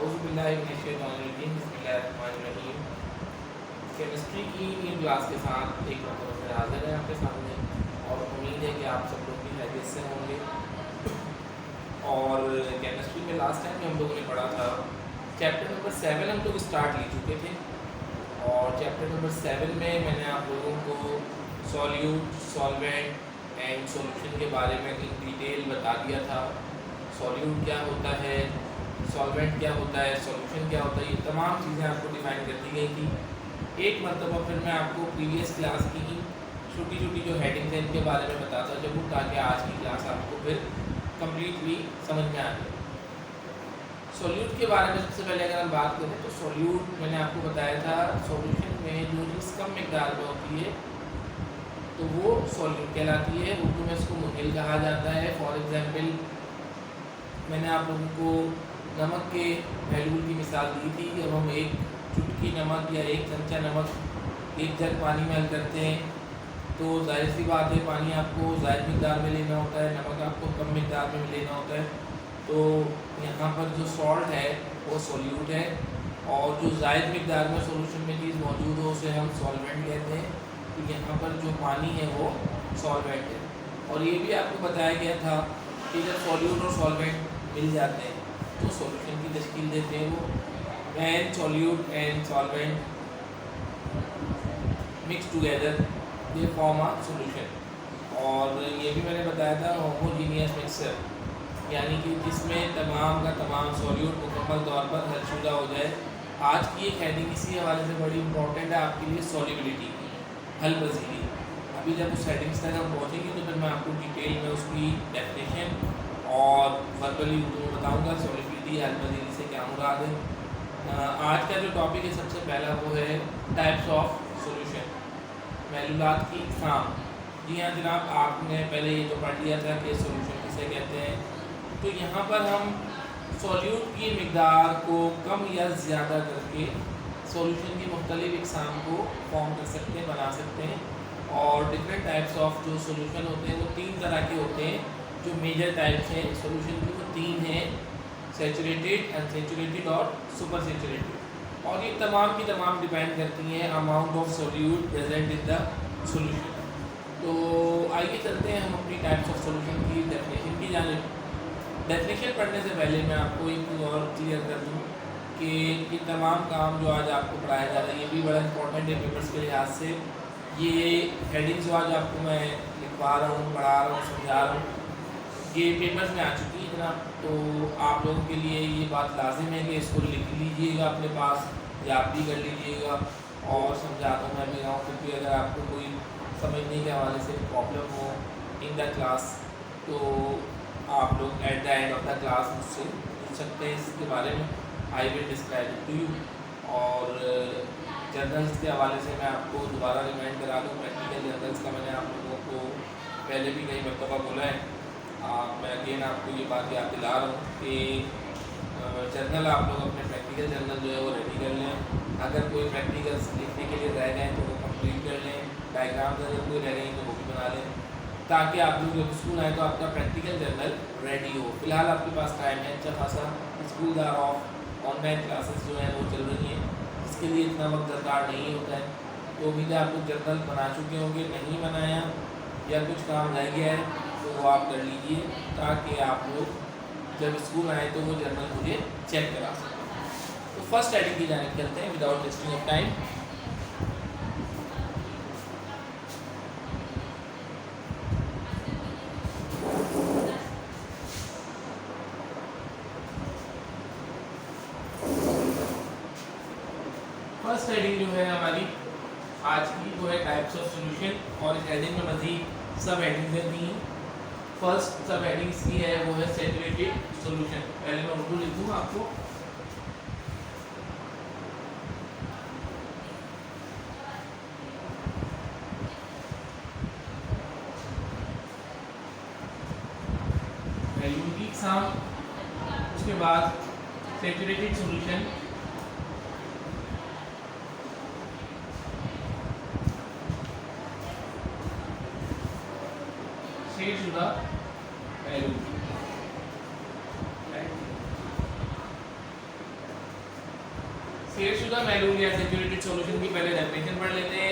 बिस्मिल्लाहिर्रहमानिर्रहीम। केमिस्ट्री की in class के साथ एक मतलब फिर हाजिर है आपके सामने और उम्मीद है कि आप सब लोग भी हैरियत से होंगे। और केमिस्ट्री में लास्ट टाइम हम लोगों ने पढ़ा था चैप्टर नंबर 7 हम लोग स्टार्ट ले चुके थे और चैप्टर नंबर 7 में मैंने आप लोगों को सॉल्यूट, सॉल्वेंट एंड सॉल्यूशन के बारे में इन डिटेल बता दिया था। सॉल्यूट क्या होता है, सॉल्वेंट क्या होता है, सॉल्यूशन क्या होता है, ये तमाम चीज़ें आपको डिफाइन कर दी गई थी। एक मरतबा फिर मैं आपको प्रीवियस क्लास की ही छोटी छोटी जो हेडिंग्स हैं इनके बारे में बताता जरूर, ताकि आज की क्लास आपको फिर कम्प्लीटली समझ में आ जाए। सॉल्यूट के बारे में सबसे पहले अगर हम बात करें तो सॉल्यूट मैंने आपको बताया था सॉल्यूशन में जो चीज़ कम मकदार में होती है तो वो सॉल्यूट कहलाती है। उर्दू में इसको मुहिल कहा जाता है। फॉर एग्जांपल मैंने आप लोगों को नमक के वैल्यूल की मिसाल दी थी। जब हम एक चुटकी नमक या एक चमचा नमक एक जग पानी में हल करते हैं तो जाहिर सी बात है पानी आपको ज़ायद मकदार में लेना होता है, नमक आपको कम मकदार में लेना होता है। तो यहाँ पर जो सॉल्ट है वो सॉल्यूट है और जो ज़ायद मकदार में सॉल्यूशन में चीज़ मौजूद हो उसे हम सॉल्वेंट कहते हैं। तो यहाँ पर जो पानी है वो सॉल्वेंट है। और ये भी आपको बताया गया था कि जब सॉल्यूट और सॉल्वेंट मिल जाते हैं तो सॉल्यूशन की तश्कील देते हैं। वो when solute and solvent mix together they form a solution. और ये भी मैंने बताया था होमोजीनियस मिक्सचर, यानी कि जिसमें तमाम का तमाम सॉल्यूट मुकम्मल तौर पर हलशुदा हो जाए। आज की एक हेडिंग इसी हवाले से बड़ी इंपॉर्टेंट है आपके लिए, सॉल्युबिलिटी की, हल पजीरी। अभी जब उस हेडिंग्स तक हम पहुँचेंगे तो फिर मैं आपको डिटेल में उसकी डेफिनेशन और वर्बली उर्दू में बताऊँगा सॉल्युबिलिटी हल पजीरी से क्या मुराद है। आज का जो टॉपिक है सबसे पहला वो है टाइप्स ऑफ सॉल्यूशन, महलूलात की इकसाम। जी हाँ जनाब, आपने पहले ये तो पढ़ लिया था कि सॉल्यूशन किसे कहते हैं। तो यहाँ पर हम सॉल्यूट की मकदार को कम या ज़्यादा करके सॉल्यूशन की मुख्तलिफ इकसाम को फॉर्म कर सकते हैं, बना सकते हैं। और डिफरेंट टाइप्स ऑफ जो सॉल्यूशन होते हैं वो तीन तरह के होते हैं। जो मेजर टाइप्स हैं सॉल्यूशन की वो तीन हैं, सैचुरेटेड, अनसैचुरेटेड और सुपर सैचुरेटेड। और ये तमाम की तमाम डिपेंड करती हैं amount of solute present in the solution. तो आइए चलते हैं हम अपनी टाइप्स ऑफ सॉल्यूशन की डेफिनेशन की जानिब। डेफिनेशन पढ़ने से पहले मैं आपको एक चीज़ और क्लियर कर दूँ कि ये तमाम काम जो आज आपको पढ़ाया जा रहा है ये भी बड़ा इंपॉर्टेंट है पेपर्स के लिहाज से। ये हेडिंग्स जो आज आपको मैं लिखवा रहा हूँ, पढ़ा रहा हूँ, समझा रहा हूँ, ये पेपर्स में आ चुकी है जनाब। तो आप लोगों के लिए ये बात लाजिम है कि इसको लिख लीजिएगा अपने पास, याद भी कर लीजिएगा। और समझाता हूँ मैं भी रहा हूँ, क्योंकि अगर आपको कोई समझने के हवाले से प्रॉब्लम हो इन द क्लास तो आप लोग at the end of the class मुझसे पूछ सकते हैं इसके बारे में। I will describe it to you. और जर्नल्स के हवाले से मैं आपको दोबारा रिमाइंड करा दूँ, प्रैक्टिकल जर्नल्स का मैंने आप लोगों को पहले भी कई मरतबा बोला है। मैं अगेन आपको ये बात याद दिला रहा हूँ कि जर्नल आप लोग अपने प्रैक्टिकल जर्नल जो है वो रेडी कर लें। अगर कोई प्रैक्टिकल्स लिखने के लिए रह गए तो वो कंप्लीट कर लें। डायग्राम्स अगर कोई रह गए तो वो भी बना लें, ताकि आप लोग जब स्कूल आए तो आपका प्रैक्टिकल जर्नल रेडी हो। फिलहाल आपके पास टाइम है अच्छा खासा, school are off, online classes जो हैं वो चल रही हैं, इसके लिए इतना वक्त दरकार नहीं होता है। तो उम्मीद है आप लोग जर्नल बना चुके होंगे, नहीं बनाया या कुछ काम रह गया है तो वो आप कर लीजिए, ताकि आप लोग जब स्कूल आए तो वो जर्नल मुझे चेक करा सकें। तो फर्स्ट हेडिंग की जानिब चलते हैं without wasting of time. First heading जो है हमारी आज की वो है टाइप्स ऑफ सॉल्यूशन। और इस हेडिंग में मज़ीद सब हेडिंग्स दी हैं। फर्स्ट सब हेडिंग्स की है वो है सैचुरेटेड सॉल्यूशन। पहले मैं उर्दू लिख दूँ आपको। वैल्यू की इकसाम, उसके बाद सैचुरेटेड सॉल्यूशन, शेडशुदा वैल्यू। शेरशुदा महलूल या सैचुरेटेड सॉल्यूशन की पहले डेफिनेशन पढ़ लेते हैं.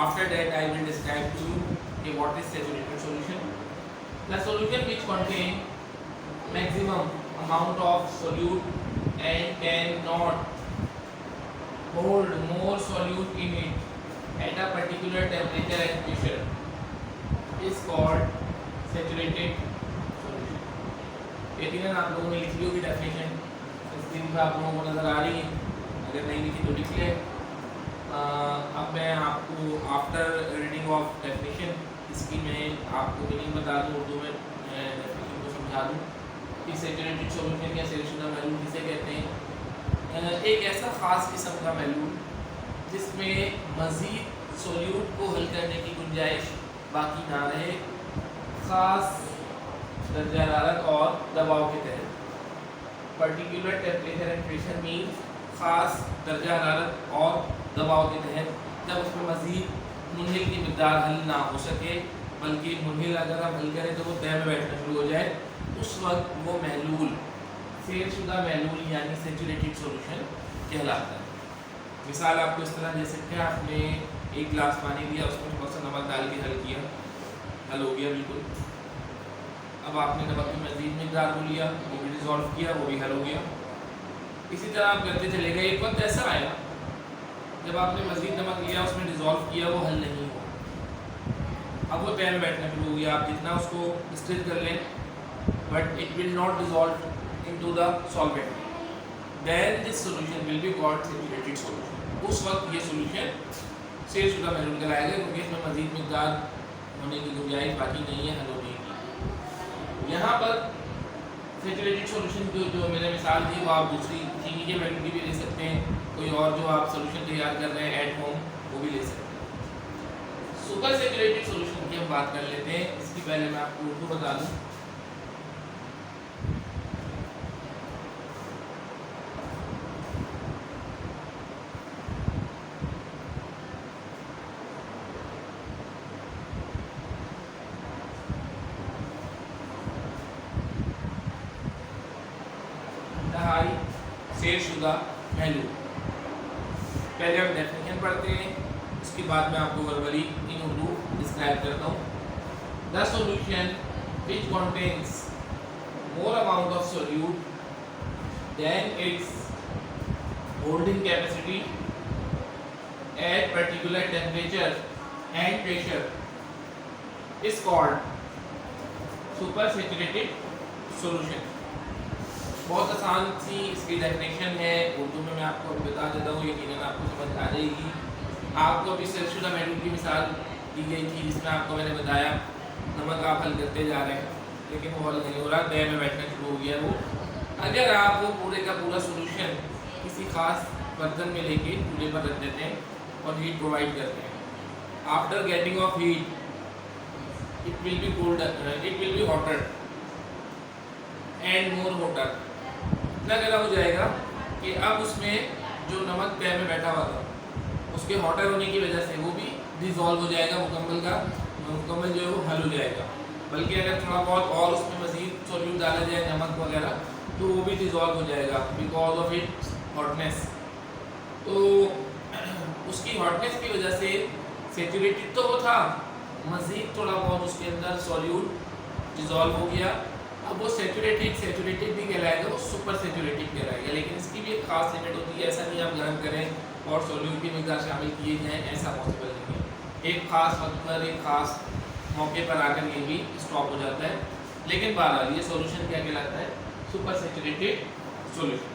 After that I will describe to you कि what is saturated solution. The solution which contain maximum amount of solute and cannot hold more solute in it at a particular temperature and pressure is called saturated solution. यकीनन आप लोगों ने लिख ली होगी definition, screen पर आप लोगों को नज़र आ रही है, अगर नहीं लिखी तो लिख लें. अब मैं आपको आफ्टर रीडिंग ऑफ डेफिनेशन इसकी मैं आपको मीनिंग बता दूँ, उर्दू में डेफिनेशन को समझा दूँ कि सैचुरेटेड सॉल्यूशन या शेरशुदा महलूल किसे कहते हैं. एक ऐसा ख़ास किस्म का महलूल जिसमें मज़ीद सोल्यूट को हल करने की गुंजाइश बाकी ना रहे, ख़ास दर्जा हरारत और दबाव के तहत. Particular temperature and pressure means ख़ास दर्जा हरारत और दबाव के तहत, जब उसमें मज़ीद मुनहिल की मकदार हल ना हो सके, बल्कि मुनहिल अगर हम हल करें तो वो तय में बैठना शुरू हो जाए, उस वक्त वो महलूल शेरशुदा महलूल यानी सैचुरेटेड सॉल्यूशन कहलाता है. मिसाल आपको इस तरह दे सकते हैं, आपने एक गिलास पानी लिया, उसमें थोड़ा सा नमक डाल के हल किया, हल हो गया बिल्कुल. अब आपने नमक की मज़ीद मकदार को लिया, वो भी डिज़ोल्व किया, वो भी हल हो गया. इसी तरह आप करते चले गए. एक वक्त ऐसा आया जब आपने मज़ीद नमक लिया, उसमें डिज़ोल्व किया, वो हल नहीं हुआ. अब वो तय में बैठना शुरू हो गया. आप जितना उसको स्टिर कर लें, but it will not dissolve into the solvent, then this solution will be called saturated solution. उस वक्त ये solution शेरशुदा महलूल कहलाएगा, क्योंकि इसमें मज़ीद मकदार होने की गुंजाइश बाकी नहीं है हल होने की. यहाँ पर सैचुरेटेड सॉल्यूशन जो मैंने मिसाल दी, वो आप दूसरी चीनी के महलूल की भी ले सकते हैं, कोई और जो आप सोल्यूशन तैयार कर रहे हैं एट होम वो भी ले सकते हैं. सुपर सैचुरेटेड सॉल्यूशन की हम बात कर लेते हैं. इसकी पहले मैं आपको उर्दू बता दूँ. शेरशुदा महलूल. पहले हम डेफिनेशन पढ़ते हैं, उसके बाद मैं आपको वर्बली इन उर्दू डिस्क्राइब करता हूँ. The solution which contains more amount of solute than its holding capacity at particular temperature and pressure is called super saturated solution. बहुत आसान सी इसकी डेफिनेशन है, उर्दू में मैं आपको बता देता हूँ, यकीनन आपको समझ आ जाएगी. आपको अभी शेरशुदा महलूल की मिसाल दी गई थी, जिसमें आपको मैंने बताया नमक आप हल करते जा रहे हैं, लेकिन वो हल नहीं हो रहा, तय में बैठना शुरू हो गया वो. अगर आप वो पूरे का पूरा सोल्यूशन किसी ख़ास बर्तन में लेके चूल्हे पर रख देते हैं और हीट प्रोवाइड करते हैं, after getting off heat it will be colder, it will be hotter and more hotter. इतना गर्म हो जाएगा कि अब उसमें जो नमक तय में बैठा हुआ था, उसके हॉटर होने की वजह से वो भी डिज़ोल्व हो जाएगा, मुकम्मल जो है वो हल हो जाएगा. बल्कि अगर थोड़ा बहुत और उसमें मज़ीद सोल्यूट डाला जाए, नमक वगैरह, तो वो भी डिज़ोल्व हो जाएगा बिकॉज ऑफ इट्स हॉटनेस. तो उसकी हॉटनेस की वजह से सैचुरेटेड तो वो था, मज़ीद थोड़ा बहुत उसके अंदर सोल्यूट डिज़ोल्व हो गया. अब वो सैचुरेटेड भी कहलाएगा, वो सुपर सैचुरेटेड कहलाएगा. लेकिन इसकी भी एक खास लिमिट होती है. ऐसा नहीं आप गर्म करें और सोल्यूट की मकदार शामिल किए जाएँ, ऐसा पॉसिबल नहीं है. एक ख़ास वक्त पर, एक ख़ास मौके पर आकर ये भी स्टॉप हो जाता है. लेकिन बहरहाल ये सॉल्यूशन क्या कहलाता है? Super saturated solution.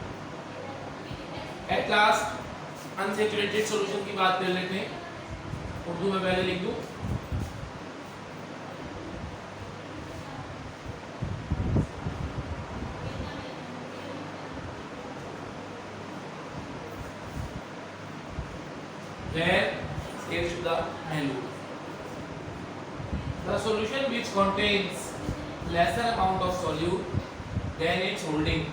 At last unsaturated solution की बात कर लेते हैं. उर्दू में पहले लिख दूँ. शेरशुदा महलूल. The solution which contains lesser amount of solute than its holding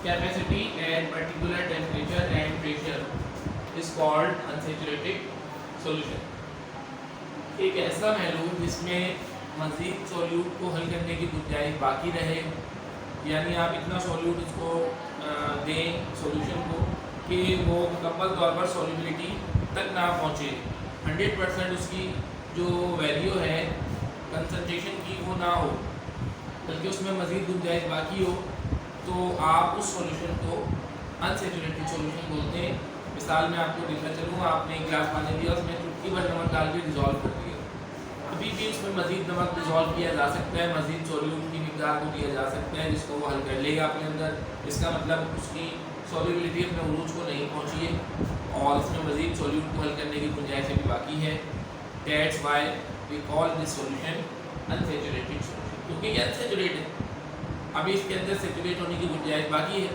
capacity at particular temperature and pressure is called unsaturated solution. एक ऐसा महलूल जिसमें मज़ीद सोल्यूट को हल करने की गुंजाइश बाकी रहे, यानी आप इतना सोल्यूट उसको दें सोल्यूशन को कि वो मुकम्मल तौर पर सॉल्युबिलिटी तक ना पहुँचे, 100% उसकी जो वैल्यू है कंसंट्रेशन की वो ना हो, बल्कि उसमें मज़ीद गुंजाइश बाकी हो, तो आप उस सॉल्यूशन को अनसेचुरेटेड सॉल्यूशन बोलते हैं। मिसाल में आपको दिखा चलूँ, आपने एक गिलास पानी दिया, उसमें चुटकी भर नमक डाल के डिज़ोल्व कर दिया, अभी भी उसमें मज़ीद नमक डिज़ोल्व किया जा सकता है, मज़ीद सॉल्यूट की मिकदार को दिया जा सकता है जिसको वो हल कर लेगा अपने अंदर। इसका मतलब उसकी सॉल्युबिलिटी अपने उरूज को नहीं पहुँची है और इसमें मज़ीद सॉल्यूट को हल करने की गुंजाइश अभी बाकी है। That's why we call this solution unsaturated solution, क्योंकि ये अनसेचुरेटेड है, अभी इसके अंदर सेचुरेट होने की गुंजाइश बाकी है।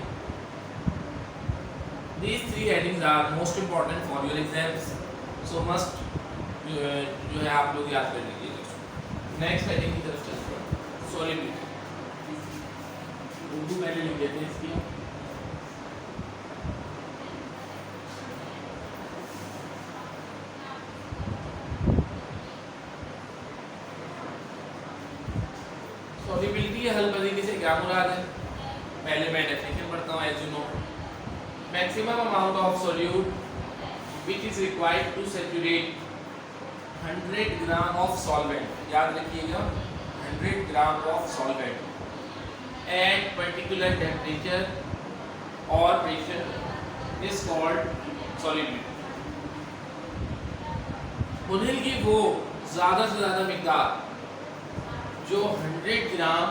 These three headings are most important for your exams, so must जो है आप लोग याद कर लीजिएगा। नेक्स्ट हेडिंग की तरफ चलते हैं, सॉल्युबिलिटी। उर्दू पहले लिख देते हैं इसकी। सॉल्युबिलिटी हल पद्धति से क्या मुराद है? पहले मैं डेफिनेशन पढ़ता हूँ। As you know, maximum amount of solute which is required to saturate 100 gram of solvent, याद रखिएगा 100 gram of solvent at particular temperature और प्रेशर इज कॉल्ड सॉल्युबिलिटी। मुनहिल की वो ज़्यादा से ज़्यादा मिकदार जो 100 ग्राम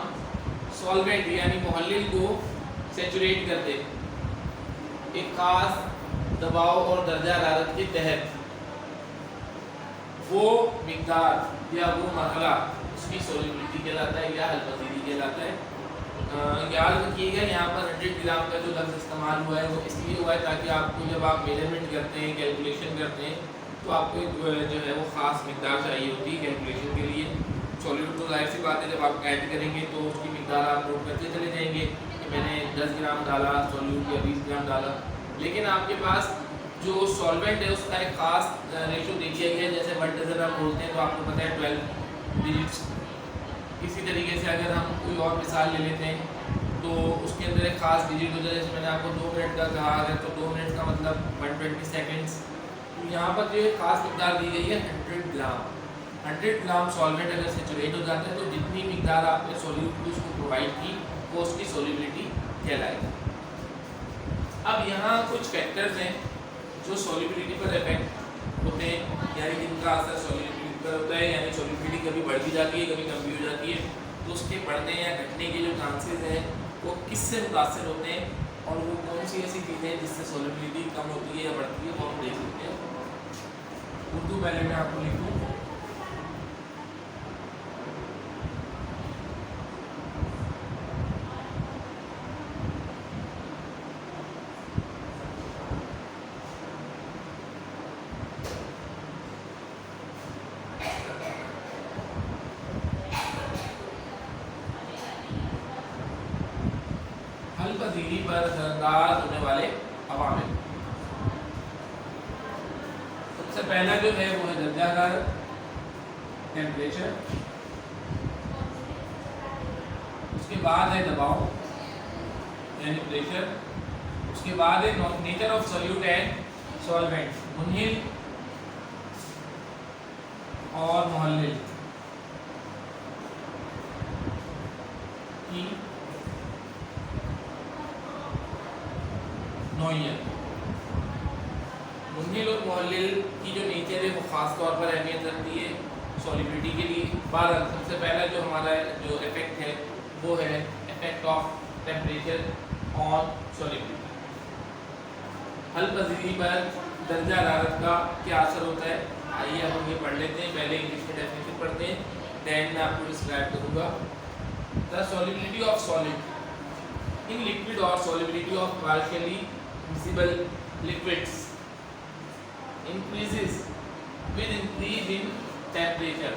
सॉल्वेंट यानी मुहल्लिल को सेचुरेट कर दे एक खास दबाव और दर्जा हरारत के तहत, वो मिकदार या वो मरहला उसकी सॉल्युबिलिटी कहलाता है या हलपजीरी कहलाता है। याद रखिएगा यहाँ पर 100 ग्राम का जो लफ्ज़ इस्तेमाल हुआ है वो इसलिए हुआ है ताकि आपको जब आप मेजरमेंट करते हैं, कैलकुलेशन करते हैं, तो आपको जो है वो ख़ास मिकदार चाहिए होती है कैलकुलेशन के लिए। सॉल्यूट तो जाहिर सी बात है जब आप ऐड करेंगे तो उसकी मिकदार आप नोट करते चले जाएंगे कि मैंने 10 ग्राम डाला सॉल्यूट या 20 ग्राम डाला, लेकिन आपके पास जो सॉल्वेंट है उसका एक ख़ास रेशो दे दिया गया है। जैसे 1 डज़न आप बोलते हैं तो आपको पता है 12 डिजिट्स। इसी तरीके से अगर हम कोई और मिसाल ले लेते हैं तो उसके अंदर एक ख़ास डिजिट हो जाए, जैसे मैंने आपको 2 मिनट का कहा है तो 2 मिनट का मतलब 120 सेकेंड्स। तो यहाँ पर जो ख़ास मिकदार दी गई है 100 ग्राम। 100 ग्राम सॉल्वेंट अगर सेचुरेट हो जाता है तो जितनी मिकदार आपने सॉल्यूट को उसको प्रोवाइड की वो उसकी सॉल्युबिलिटी कहलाएगी। अब यहाँ कुछ फैक्टर्स हैं जो सॉल्युबिलिटी पर इफेक्ट होते हैं, यानी जिनका असर सॉल्युबिलिटी पर होता है, यानी सॉल्युबिलिटी कभी बढ़ भी जाती है कभी कम भी हो जाती है, तो उसके बढ़ने या घटने के जो चांसेस हैं वो किससे मुतासर होते हैं और वो कौन सी ऐसी चीज़ें हैं जिससे सॉल्युबिलिटी कम होती है या बढ़ती है, वो हम देख सकते हैं। उर्दू पहले मैं आपको लिखूँ। हलपजीरी पर असरअंदाज होने वाले अवामिल। सबसे पहला जो है वो है दर्जा हरारत, टेम्परेचर, उसके बाद है दबाव यानी प्रेशर, उसके बाद है nature of solute and solvent, मुनहिल और मुहल्लिल की नौइयत। मुनहिल और मुहल्लिल की जो नेचर है वो ख़ास तौर पर अहमियत रखती है सॉल्युबिलिटी के लिए। बहरहाल सबसे पहला जो हमारा जो इफेक्ट है वो है effect of temperature on solubility. हलपजीरी पर दर्जा हरारत का क्या असर होता है, आइए हम ये पढ़ लेते हैं। पहले इंग्लिश में डेफिनेशन पढ़ते हैं, देन मैं आपको डिस्क्राइब करूँगा। The solubility of solid in liquid और solubility of partially miscible liquids increases with increase in temperature।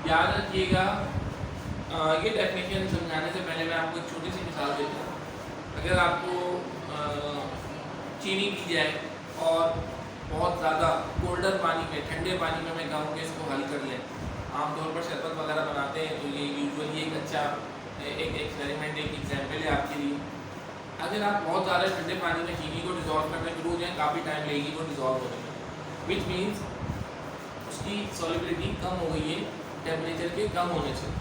याद रखिएगा, ये डेफिनेशन समझाने से पहले मैं आपको एक छोटी सी मिसाल देता हूँ। अगर आपको चीनी दी जाए और बहुत ज़्यादा कोल्डर पानी में, ठंडे पानी में मैं कहूँ कि इसको हल कर लें, आमतौर पर शरबत वगैरह बनाते हैं तो ये यूजुअली एक अच्छा एक एक्सपेरिमेंट, एक एग्जाम्पल है आपके लिए। अगर आप बहुत ज़्यादा ठंडे पानी में चीनी को डिज़ोल्व करना शुरू हो जाए, काफ़ी टाइम लगेगी वो डिज़ोल्व होने में, विच मीन्स उसकी सॉल्युबिलिटी कम हो गई है टेम्परेचर के कम होने से।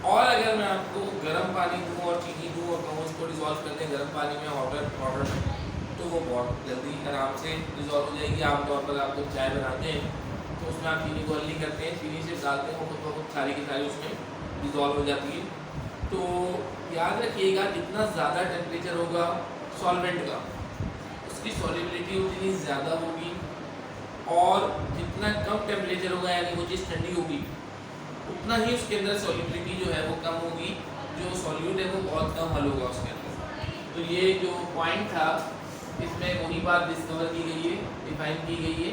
और अगर मैं आपको गर्म पानी दूँ और चीनी दूँ और कहूँ उसको डिज़ोल्व कर दें गर्म पानी में वाटर में, तो वो बहुत जल्दी आराम से डिज़ोल्व हो जाएगी। आमतौर पर आप जब चाय बनाते हैं तो उसमें आप चीनी को हल्दी करते हैं, चीनी से डालते हैं, वो खुद ब खुद सारी की सारी उसमें डिज़ोल्व हो जाती है। तो याद रखिएगा जितना ज़्यादा टेम्परेचर होगा सॉल्वेंट का, उसकी सॉल्युबिलिटी उतनी ज़्यादा होगी, और जितना कम टेम्परेचर होगा यानी वो चीज़ ठंडी होगी उतना ही उसके अंदर सॉल्युबिलिटी जो है वो कम होगी, जो सॉल्यूट है वो बहुत कम हल होगा उसके अंदर। तो ये जो पॉइंट था इसमें वही बात डिस्कवर की गई है, डिफाइन की गई है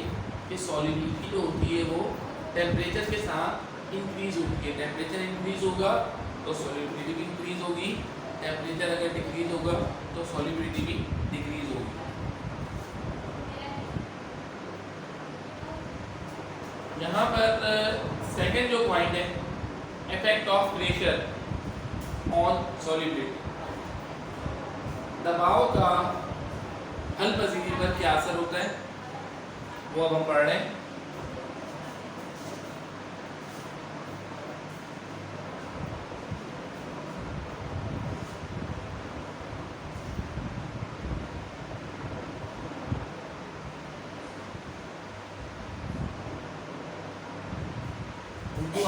कि सॉल्युबिलिटी जो होती है वो टेम्परेचर के साथ इंक्रीज होती है। टेम्परेचर इंक्रीज होगा तो सॉल्युबिलिटी भी इंक्रीज होगी, टेम्परेचर अगर डिक्रीज होगा तो सॉल्युबिलिटी भी डिक्रीज होगी। यहाँ पर सेकंड जो पॉइंट है, effect of pressure on solubility, दबाव का हल पजीरी पर क्या असर होता है वो अब हम पढ़ रहे हैं।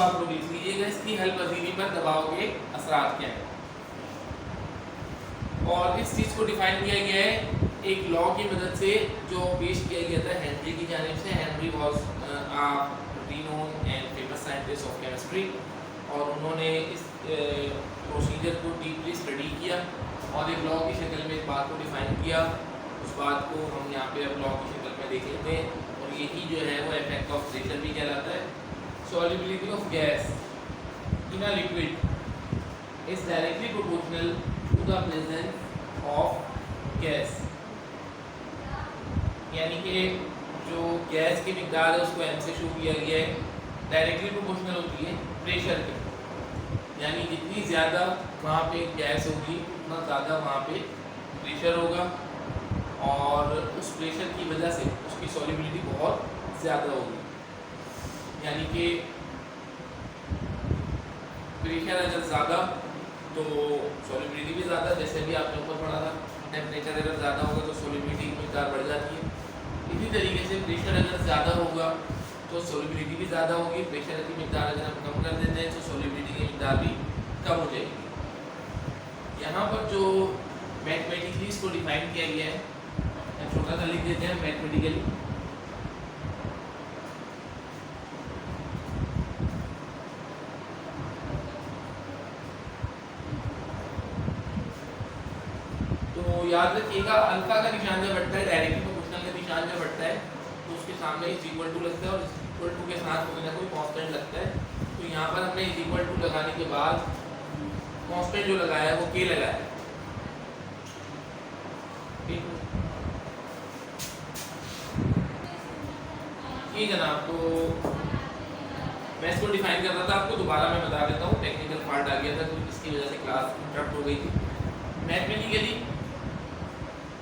आप लोग लिख लीजिएगा इसकी हल पजीरी पर दबाव के असरात क्या है। और इस चीज़ को डिफाइन किया गया है एक लॉ की मदद से जो पेश किया गया था हेनरी की जानिब से। Henry was renowned and famous scientist of chemistry, और उन्होंने इस प्रोसीजर को डीपली स्टडी किया और एक लॉ की शक्ल में इस बात को डिफाइन किया। उस बात को हम यहाँ पे अब लॉ की शक्ल में देख लेते हैं, और यही जो है वो इफेक्ट ऑफ प्रेशर भी कहलाता है। Solubility of gas in a liquid is directly proportional to the presence of gas, यानी कि जो गैस की मिकदार है उसको m से शुरू किया गया है, डायरेक्टली प्रोपोर्शनल होती है प्रेशर के, यानी जितनी ज़्यादा वहाँ पे गैस होगी उतना ज़्यादा वहाँ पे प्रेशर होगा, और उस प्रेशर की वजह से उसकी सॉल्युबिलिटी बहुत ज़्यादा होगी। यानी कि प्रेशर अगर ज़्यादा तो सॉल्युबिलिटी भी ज़्यादा, जैसे भी आपने ऊपर पढ़ा था। टेम्परेचर अगर ज़्यादा होगा तो सॉल्युबिलिटी की मिकदार बढ़ जाती है। इसी तरीके से प्रेशर अगर ज़्यादा होगा तो सॉल्युबिलिटी भी ज़्यादा होगी। प्रेशर की मिकदार अगर हम कम कर देते हैं तो सॉल्युबिलिटी की मिकदार भी कम हो जाएगी। यहाँ पर जो मैथमेटिकली इसको डिफाइन किया गया है, छोटा सा लिख देते हैं मैथमेटिकली। याद रखिएगा अल्फा का निशान जब बढ़ता है, डायरेक्टली प्रोपोर्शनल का निशान जब बढ़ता है तो उसके सामने इज इक्वल टू लगता है, और इज इक्वल टू के साथ कोई ना कोई कांस्टेंट लगता है। तो यहाँ पर हमने इज इक्वल टू लगाने के बाद कांस्टेंट जो लगाया है वो के लगाया है। ठीक है जनाब, तो मैं इसको डिफाइन कर रहा था, आपको दोबारा मैं बता देता हूँ, टेक्निकल पार्ट आ गया था तो इसकी वजह से क्लास इंटरप्ट हो गई थी। Mathematically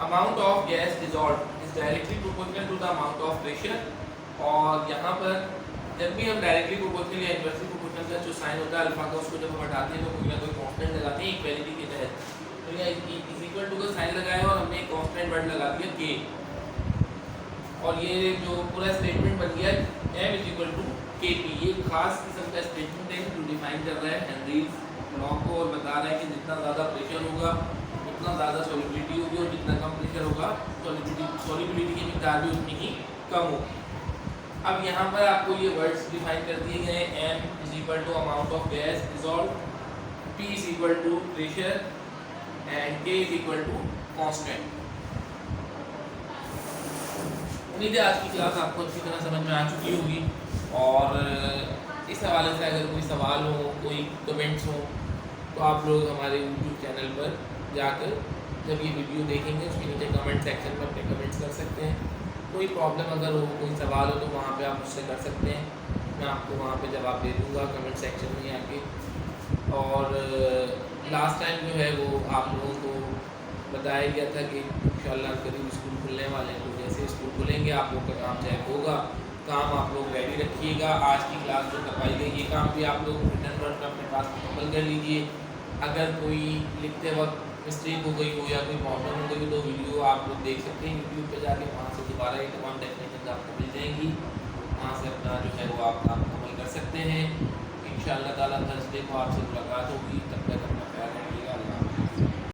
amount of gas dissolve is directly proportional to the amount of pressure. और यहाँ पर जब भी हम डायरेक्टली प्रोपोर्शनल या इनवर्सली प्रोपोर्शनल का जो साइन होता है अल्फा का, उसको जब हम हटाते हैं तो कोई ना कोई कांस्टेंट लगाते हैं इक्वालिटी के तहत। तो यहाँ इज इक्वल टू का साइन लगाया और हमने एक कांस्टेंट वर्ड लगा दिया के, और ये जो पूरा स्टेटमेंट बन गया m इज इक्वल टू के पी। ये खास किस्म का स्टेटमेंट है जो डिफाइन कर रहा है हेनरीज लॉ को, और बता रहा है कि जितना ज़्यादा प्रेशर होगा उतना ज़्यादा सॉल्युबिलिटी होगी, और जितना कम प्रेशर होगा सॉल्युबिलिटी की मिकदार भी उतनी ही कम होगी। अब यहाँ पर आपको ये वर्ड्स डिफाइन कर दिए गए, m is equal to amount of gas dissolve, p is equal to pressure and k is equal to constant. उम्मीद है आज की क्लास आपको अच्छी तरह समझ में आ चुकी होगी, और इस हवाले से अगर कोई सवाल हो, कोई कमेंट्स हो, तो आप लोग हमारे यूट्यूब चैनल पर जाकर जब ये वीडियो देखेंगे उसके नीचे कमेंट सेक्शन में अपने कमेंट्स कर सकते हैं। कोई प्रॉब्लम अगर हो, कोई सवाल हो, तो वहाँ पे आप मुझसे कर सकते हैं, मैं आपको वहाँ पे जवाब दे दूँगा कमेंट सेक्शन में आके। और लास्ट टाइम जो है वो आप लोगों को बताया गया था कि इंशाअल्लाह करीब स्कूल खुलने वाले हैं, तो जैसे स्कूल खुलेंगे आप लोग का काम चेक होगा। काम आप लोग रेडी रखिएगा। आज की क्लास जो करवाई गई ये काम भी आप लोग रिटर्न वर्क अपने पास मुकम्मल कर लीजिए। अगर कोई लिखते वक्त मिस्टेक हो गई हो या कोई प्रॉब्लम हो गई हो तो वीडियो आप लोग देख सकते हैं यूट्यूब पे जाके, वहाँ से दोबारा ये तमाम डेफिनेशन आपको मिल जाएंगी, वहाँ से अपना जो है वो आप काम मुकम्मल कर सकते हैं। इंशाअल्लाह ताला थर्सडे को आपसे मुलाकात होगी, तब तक अपना ख्याल रखिएगा। अल्लाह हाफ़िज़।